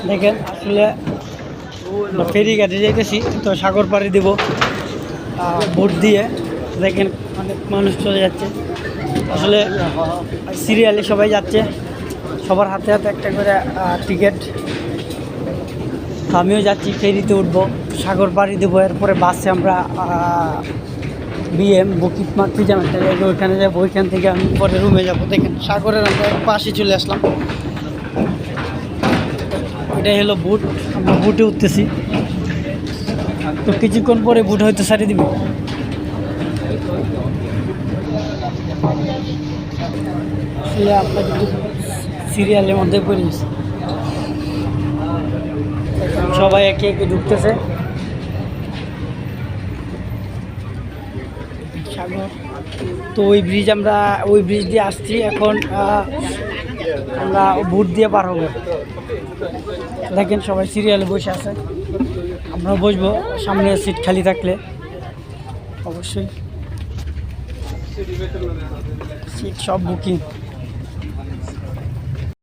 দেখেন আসলে ফেরি ঘাটে যাইতেছি, তো সাগর পাড়ি দেব বোট দিয়ে। দেখেন অনেক মানুষ চলে যাচ্ছে, আসলে সিরিয়ালে সবাই যাচ্ছে, সবার হাতে হাতে একটা করে টিকিট। আমিও যাচ্ছি, ফেরিতে উঠবো, সাগর পাড়ি দেবো, এরপরে বাসে আমরা বিএম বকিত মাতৃ জানাতে যাবো, ওইখানে যাবো, ওইখান থেকে আমি পরে রুমে যাবো। দেখেন সাগরের আমরা পাশে চলে আসলাম, এটাই হলো বুট, আমরা বুটে উঠতেছি। তো কিছুক্ষণ পরে বুট হয়তো ছাড়িয়ে দিবে। আপনার সিরিয়ালের মধ্যে পড়ে গেছে, সবাই একে একে ঢুকতেছে। সাগর, তো ওই ব্রিজ দিয়ে আসছি, এখন আমরা বুট দিয়ে পার হবো। দেখেন সবাই সিরিয়ালে বসে আছে, আমরাও বসবো, সামনে সিট খালি থাকলে অবশ্যই। সিট সব বুকিং।